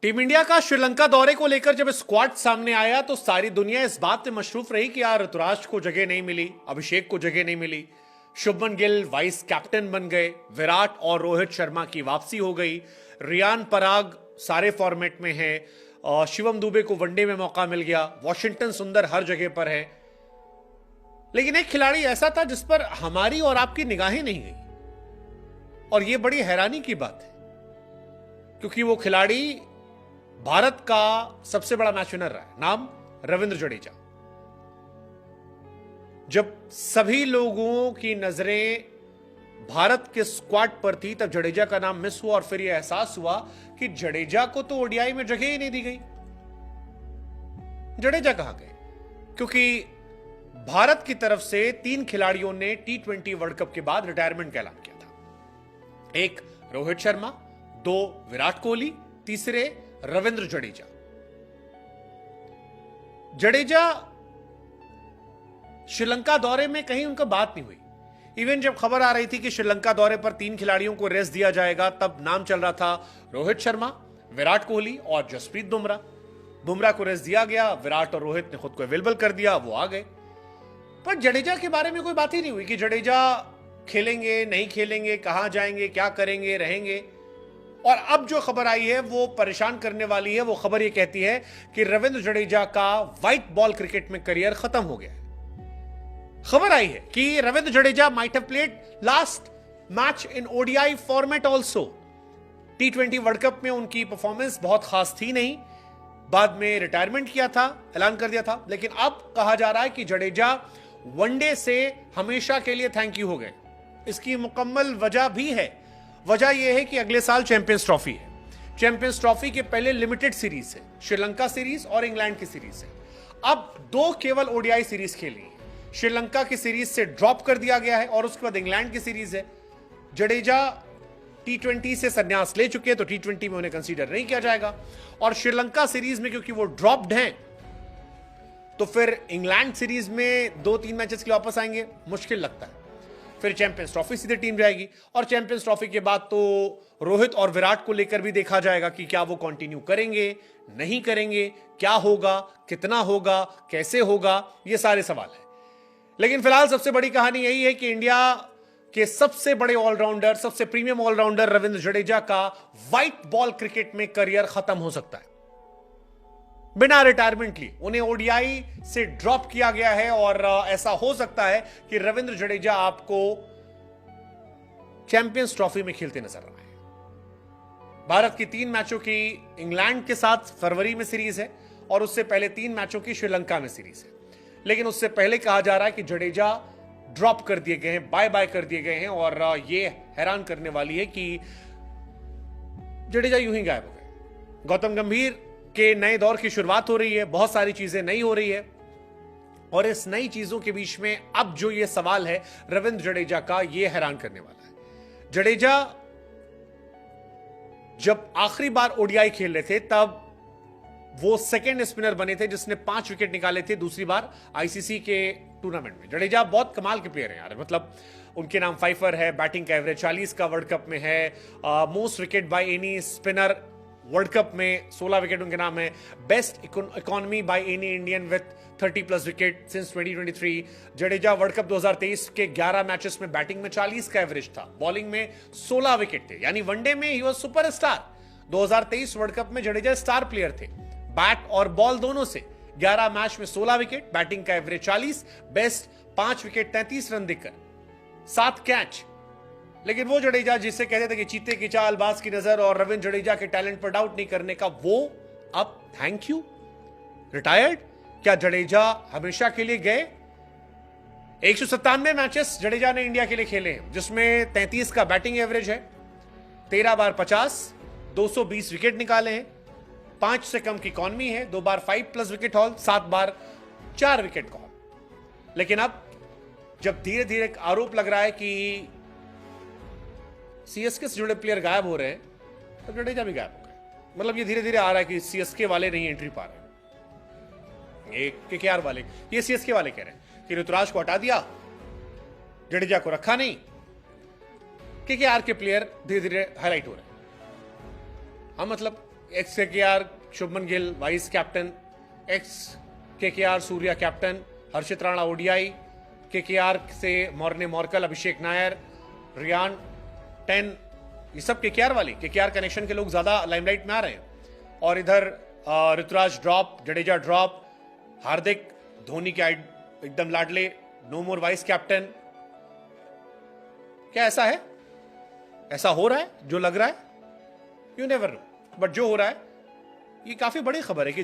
Team India का श्रीलंका दौरे को लेकर जब स्क्वाड सामने आया तो सारी दुनिया इस बात में मशरूफ रही कि यार ऋतुराज को जगह नहीं मिली, अभिषेक को जगह नहीं मिली, शुभमन गिल वाइस कैप्टन बन गए, विराट और रोहित शर्मा की वापसी हो गई, रियान पराग सारे फॉर्मेट में है, शिवम दुबे को वनडे में मौका मिल गया, वॉशिंगटन सुंदर हर जगह पर है। लेकिन एक खिलाड़ी ऐसा था जिस पर हमारी और आपकी निगाहें नहीं गई, और यह बड़ी हैरानी की बात है क्योंकि वो खिलाड़ी भारत का सबसे बड़ा मैच विनर रहा है। नाम रविंद्र जडेजा। जब सभी लोगों की नजरें भारत के स्क्वाड पर थी तब जडेजा का नाम मिस हुआ और फिर यह एहसास हुआ कि जडेजा को तो ओडीआई में जगह ही नहीं दी गई। जडेजा कहां गए? क्योंकि भारत की तरफ से 3 खिलाड़ियों ने T20 वर्ल्ड कप के बाद रिटायरमेंट का ऐलान किया था। एक रोहित शर्मा, 2 विराट कोहली, तीसरे रविंद्र जडेजा। जडेजा श्रीलंका दौरे में कहीं उनका बात नहीं हुई। इवन जब खबर आ रही थी कि श्रीलंका दौरे पर 3 खिलाड़ियों को रेस्ट दिया जाएगा तब नाम चल रहा था रोहित शर्मा, विराट कोहली और जसप्रीत बुमराह। बुमराह को रेस्ट दिया गया, विराट और रोहित ने खुद को अवेलेबल कर दिया, वो आ गए। पर जडेजा के बारे में कोई बात ही नहीं हुई कि जडेजा खेलेंगे नहीं खेलेंगे, कहां जाएंगे, क्या करेंगे, रहेंगे। और अब जो खबर आई है वो परेशान करने वाली है। वो खबर ये कहती है कि रविंद्र जडेजा का व्हाइट बॉल क्रिकेट में करियर खत्म हो गया है। खबर आई है कि Ravindra Jadeja might have played last match in ODI format also. T20 world cup में उनकी परफॉर्मेंस बहुत खास थी नहीं, बाद में रिटायरमेंट किया था, ऐलान कर दिया था। लेकिन अब कहा जा रहा है कि जडेजा वनडे से हमेशा के लिए थैंक यू हो गए। इसकी मुकम्मल वजह भी है। वजह यह है कि अगले साल चैंपियंस ट्रॉफी है। चैंपियंस ट्रॉफी के पहले लिमिटेड सीरीज है, श्रीलंका सीरीज और इंग्लैंड की सीरीज है। अब 2 केवल ओडीआई सीरीज खेली है। श्रीलंका की सीरीज से ड्रॉप कर दिया गया है और उसके बाद इंग्लैंड की सीरीज है। जडेजा T20 से संन्यास ले चुके हैं तो T20 में उन्हें कंसीडर नहीं किया जाएगा। और श्रीलंका सीरीज में क्योंकि वो ड्रॉप्ड हैं तो फिर इंग्लैंड सीरीज में 2-3 मैचेस के लिए वापस आएंगे, मुश्किल लगता है। फिर चैंपियंस ट्रॉफी सीधे टीम जाएगी और चैंपियंस ट्रॉफी के बाद तो रोहित और विराट को लेकर भी देखा जाएगा कि क्या वो कंटिन्यू करेंगे, नहीं करेंगे, क्या होगा, कितना होगा, कैसे होगा, ये सारे सवाल है। लेकिन फिलहाल सबसे बड़ी कहानी यही है कि इंडिया के सबसे बड़े ऑलराउंडर, सबसे प्रीमियम ऑलराउंडर रविंद्र जडेजा का व्हाइट बॉल क्रिकेट में करियर खत्म हो सकता है। बिना रिटायरमेंट लिए उन्हें ओडीआई से ड्रॉप किया गया है और ऐसा हो सकता है कि रविंद्र जडेजा आपको चैंपियंस ट्रॉफी में खेलते नजर आ रहे हैं। भारत की 3 मैचों की इंग्लैंड के साथ फरवरी में सीरीज है और उससे पहले 3 मैचों की श्रीलंका में सीरीज है। लेकिन उससे पहले कहा जा रहा है कि जडेजा ड्रॉप कर दिए गए हैं, बाय बाय कर दिए गए हैं। और यह हैरान करने वाली है कि जडेजा यूं ही गायब हो गए। गौतम गंभीर के नए दौर की शुरुआत हो रही है, बहुत सारी चीजें नई हो रही है और इस नई चीजों के बीच में अब जो ये सवाल है रविंद्र जडेजा का, ये हैरान करने वाला है। जडेजा जब आखिरी बार ओडीआई खेल रहे थे तब वो सेकंड स्पिनर बने थे जिसने 5 विकेट निकाले थे दूसरी बार आईसीसी के टूर्नामेंट में। जडेजा बहुत कमाल के प्लेयर हैं यार, मतलब उनके नाम फाइफर है, बैटिंग का एवरेज 40 का वर्ल्ड कप में है, most wicket by any spinner world cup में 16 विकेट उनके नाम है, best economy by any Indian with 30+ wicket since 2023। Jadeja world cup 2023 के 11 मैचेस में बैटिंग में 40 का एवरेज था, बॉलिंग में 16 विकेट थे, यानी वनडे में he was superstar. 2023 world cup में जडेजा स्टार प्लेयर थे, बैट और बॉल दोनों से। 11 मैच में 16 विकेट, बैटिंग का एवरेज 40, बेस्ट 5 विकेट 33 रन देकर 7 कैच। लेकिन वो जडेजा जिसे कहते थे कि चीते की चाल, बाज की नजर और रविंद्र जडेजा के टैलेंट पर डाउट नहीं करने का, वो अब थैंक यू रिटायर्ड। क्या जडेजा हमेशा के लिए गए? 197 मैचेस जडेजा ने इंडिया के लिए खेले हैं जिसमें 33 का बैटिंग एवरेज है, 13 बार 50, 220 विकेट निकाले हैं, 5 से कम की इकॉनमी है, 2 बार 5+ विकेट हॉल, 7 बार 4 विकेट का हॉल। लेकिन अब जब धीरे धीरे एक आरोप लग रहा है कि सीएसके से जुड़े प्लेयर गायब हो रहे हैं तो जडेजा भी गायब हो गए। मतलब ये धीरे धीरे आ रहा है कि सीएसके वाले नहीं एंट्री पा रहे, ये केकेआर वाले, ये सीएसके वाले कह रहे हैं कि ऋतुराज को हटा दिया, जडेजा को रखा नहीं। केकेआर के प्लेयर धीरे धीरे हाईलाइट हो रहे हैं। हाँ, मतलब ex KKR Shubman Gill vice captain, ex KKR Surya captain, Harshit Rana ODI, KKR से मॉर्ने मॉर्कल, अभिषेक नायर, रियान 10, ये सब केकेआर वाले, केकेआर कनेक्शन के लोग ज्यादा लाइमलाइट में आ रहे हैं। और इधर ऋतुराज ड्रॉप, जडेजा ड्रॉप, हार्दिक धोनी के एकदम लाडले, नो मोर वाइस कैप्टन। क्या ऐसा है? ऐसा हो रहा है जो लग रहा है? यू नेवर नो, बट जो हो रहा है ये काफी बड़ी खबर है कि